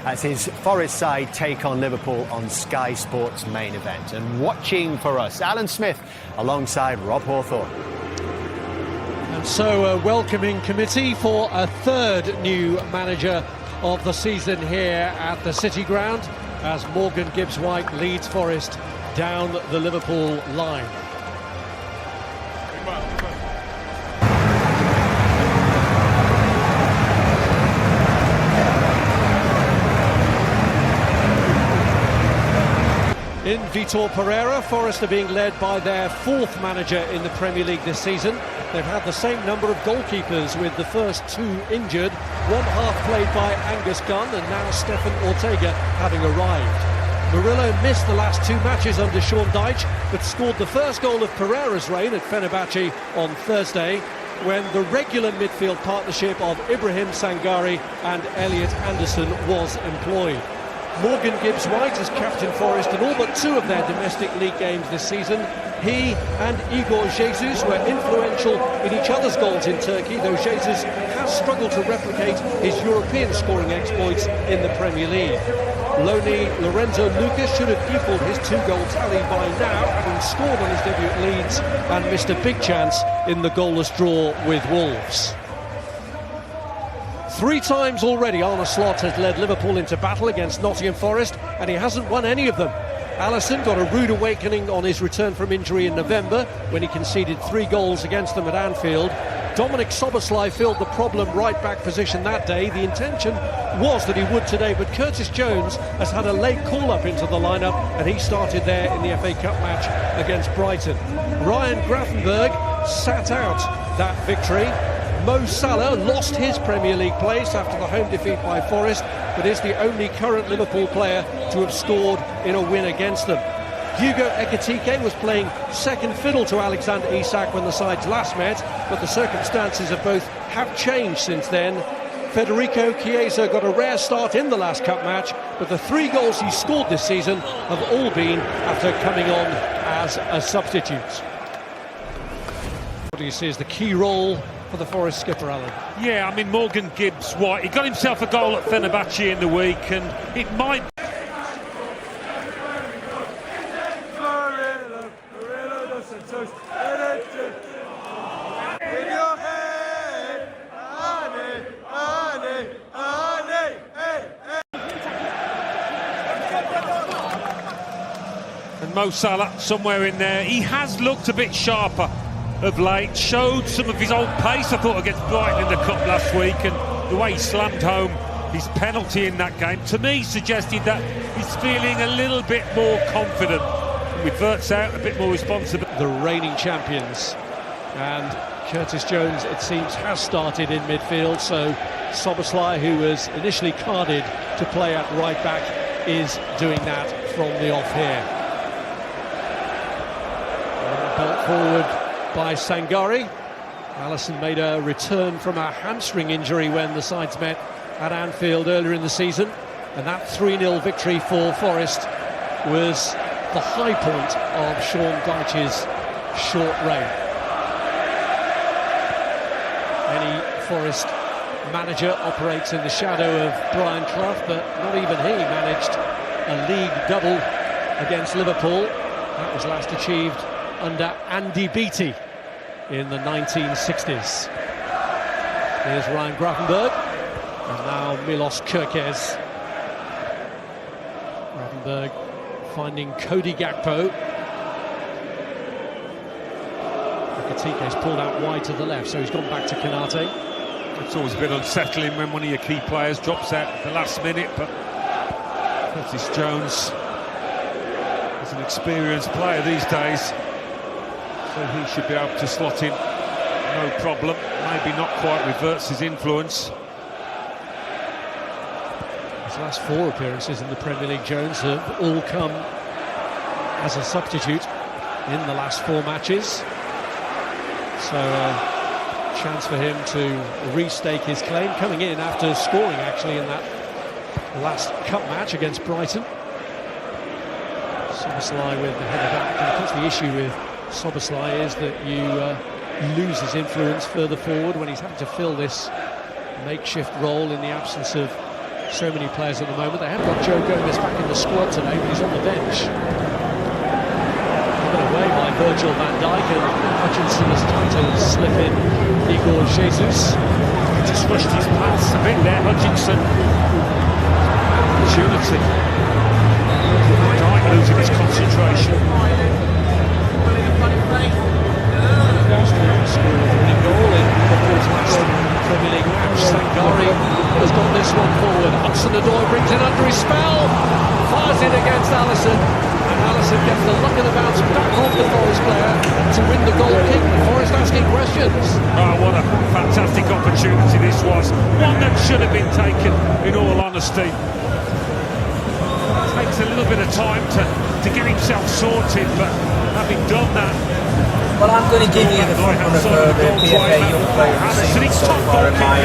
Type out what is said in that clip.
as his Forest side take on Liverpool on Sky Sports main event. And watching for us, Alan Smith alongside Rob Hawthorne. And so a welcoming committee for a third new manager of the season here at the City Ground as Morgan Gibbs-White leads Forest down the Liverpool line. In Vitor Pereira, Forest are being led by their fourth manager in the Premier League this season. They've had the same number of goalkeepers, with the first two injured, one half played by Angus Gunn and now Stefan Ortega having arrived. Murillo missed the last two matches under Sean Dyche, but scored the first goal of Pereira's reign at Fenerbahce on Thursday, when the regular midfield partnership of Ibrahim Sangare and Elliot Anderson was employed. Morgan Gibbs-White has captained Forest in all but two of their domestic league games this season. He and Igor Jesus were influential in each other's goals in Turkey, though Jesus has struggled to replicate his European scoring exploits in the Premier League. Loney Lorenzo Lucas should have equalled his two-goal tally by now, having scored on his debut at Leeds and missed a big chance in the goalless draw with Wolves. Three times already Arne Slot has led Liverpool into battle against Nottingham Forest, and he hasn't won any of them. Alisson got a rude awakening on his return from injury in November when he conceded 3 goals against them at Anfield. Dominic Szoboszlai filled the problem right-back position that day. The intention was that he would today, but Curtis Jones has had a late call-up into the lineup, and he started there in the FA Cup match against Brighton. Ryan Gravenberg sat out that victory. Mo Salah lost his Premier League place after the home defeat by Forest, but is the only current Liverpool player to have scored in a win against them. Hugo Ekitike was playing second fiddle to Alexander Isak when the sides last met, but the circumstances of both have changed since then. Federico Chiesa got a rare start in the last cup match, but the 3 goals he scored this season have all been after coming on as a substitute. What do you see as the key role for the Forest skipper, Alan? Yeah, I mean, Morgan Gibbs-White, he got himself a goal at Fenerbahce in the week, and it might... And Mo Salah somewhere in there. He has looked a bit sharper of late, showed some of his old pace, I thought, against Brighton in the Cup last week, and the way he slammed home his penalty in that game, to me, suggested that he's feeling a little bit more confident. With Wirtz out, a bit more responsible. The reigning champions, and Curtis Jones, it seems, has started in midfield, so Szoboszlai, who was initially carded to play at right back, is doing that from the off here. Belt forward by Sangare. Alisson made a return from a hamstring injury when the sides met at Anfield earlier in the season, and that 3-0 victory for Forest was the high point of Sean Dyche's short reign. Any Forest manager operates in the shadow of Brian Clough, but not even he managed a league double against Liverpool. That was last achieved under Andy Beattie in the 1960s. Here's Ryan Gravenberg, and now Milos Kerkez. Gravenberg finding Cody Gakpo. Ekitike's pulled out wide to the left, so he's gone back to Konate. It's always a bit unsettling when one of your key players drops out at the last minute, but Curtis Jones is an experienced player these days, so he should be able to slot in no problem. Maybe not quite with Wirtz's influence. His last 4 appearances in the Premier League, Jones, have all come as a substitute in the last 4 matches. So a chance for him to restake his claim, coming in after scoring actually in that last cup match against Brighton. Szoboszlai with the header back, and of course the issue with Szoboszlai is that you lose his influence further forward when he's having to fill this makeshift role in the absence of So many players at the moment. They have got Joe Gomez back in the squad today, but he's on the bench. Given away by Virgil van Dijk, and Hutchinson has tried to slip in Igor Jesus. He just rushed his pass a bit there, Hutchinson. Opportunity. Van Dijk losing his concentration. Scored a winning goal in Liverpool's last Premier League match. Sangari has got this one forward. Hudson-Odoi brings it under his spell, fires it against Alisson, and Alisson gets the luck of the bounce back off the Forest player to win the goal kick. Forest asking questions. Oh, what a fantastic opportunity this was. One that should have been taken, in all honesty. Takes a little bit of time to get himself sorted, but having done that, well, I'm going to give you the front runner for the PFA Young Player of the Season so far in my